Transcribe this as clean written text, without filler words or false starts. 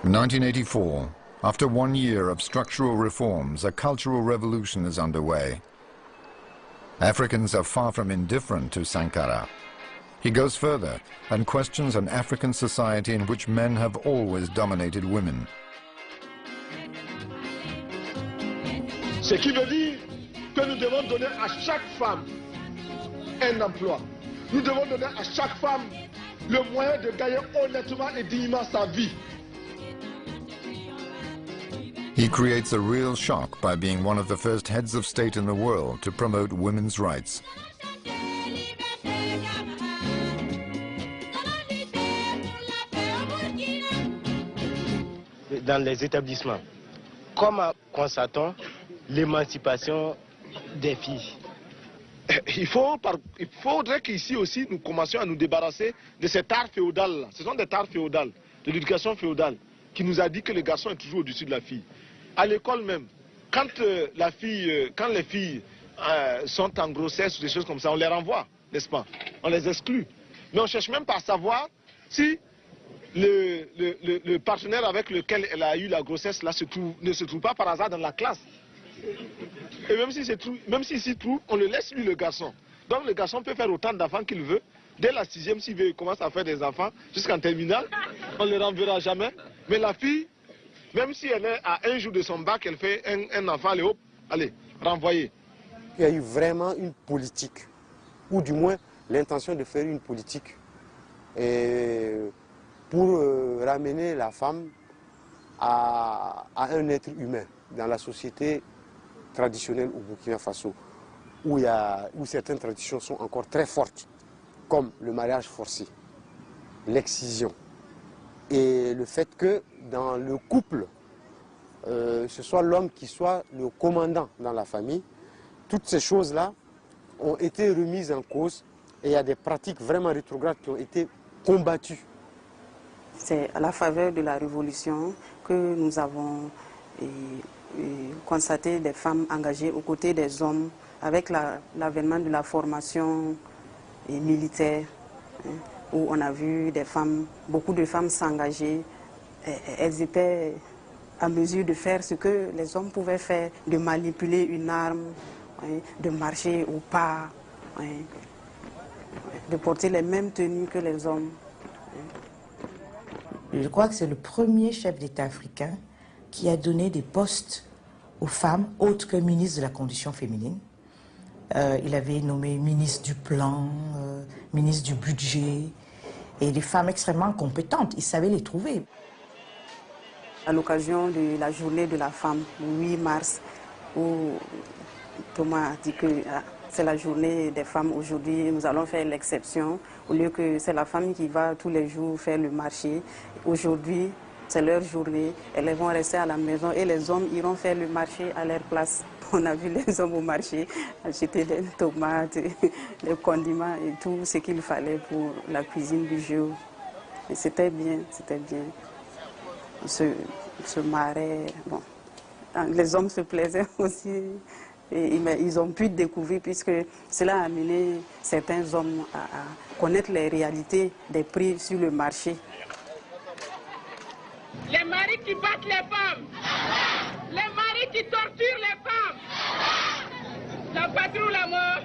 1984. After 1 year of structural reforms, a cultural revolution is underway. Africans are far from indifferent to Sankara. He goes further and questions an African society in which men have always dominated women. Ce qui veut dire que nous devons donner à chaque femme un emploi. Nous devons donner à chaque femme le moyen de gagner honnêtement et dignement sa vie. He creates a real shock by being one of the first heads of state in the world to promote women's rights. Dans les établissements, comment constatons l'émancipation des filles? Il faudrait qu'ici aussi nous commencions à nous débarrasser de cet art féodal. Ce sont des arts féodales, de l'éducation féodale, qui nous a dit que le garçon est toujours au-dessus de la fille. À l'école même, quand les filles sont en grossesse ou des choses comme ça, on les renvoie, n'est-ce pas? On les exclut. Mais on ne cherche même pas à savoir si le partenaire avec lequel elle a eu la grossesse là ne se trouve pas par hasard dans la classe. Et même s'il s'y trouve, on le laisse lui, le garçon. Donc le garçon peut faire autant d'enfants qu'il veut. Dès la 6e, s'il veut, il commence à faire des enfants jusqu'en terminale. On ne le renverra jamais. Mais la fille, même si elle est à 1 jour de son bac, elle fait un enfant, allez hop, allez, renvoyer. Il y a eu vraiment une politique, ou du moins l'intention de faire une politique pour ramener la femme à un être humain dans la société traditionnelle au Burkina Faso, où certaines traditions sont encore très fortes, comme le mariage forcé, l'excision, et le fait que dans le couple, ce soit l'homme qui soit le commandant dans la famille. Toutes ces choses-là ont été remises en cause et il y a des pratiques vraiment rétrogrades qui ont été combattues. C'est à la faveur de la Révolution que nous avons constaté des femmes engagées aux côtés des hommes avec l'avènement de la formation militaire, où on a vu beaucoup de femmes s'engager. Elles étaient à mesure de faire ce que les hommes pouvaient faire, de manipuler une arme, de marcher au pas, de porter les mêmes tenues que les hommes. Je crois que c'est le premier chef d'État africain qui a donné des postes aux femmes, autres que ministre de la condition féminine. Il avait nommé ministre du plan, ministre du budget, et des femmes extrêmement compétentes, il savait les trouver. À l'occasion de la journée de la femme, le 8 mars, où Thomas a dit que c'est la journée des femmes aujourd'hui, nous allons faire l'exception. Au lieu que c'est la femme qui va tous les jours faire le marché, aujourd'hui c'est leur journée, elles vont rester à la maison et les hommes iront faire le marché à leur place. On a vu les hommes au marché acheter des tomates, des condiments et tout ce qu'il fallait pour la cuisine du jour. Et c'était bien, c'était bien. On se marrait, bon. Les hommes se plaisaient aussi. Et ils ont pu découvrir, puisque cela a amené certains hommes à connaître les réalités des prix sur le marché. Les maris qui battent les femmes, les maris qui torturent les femmes, la patrie ou la mort.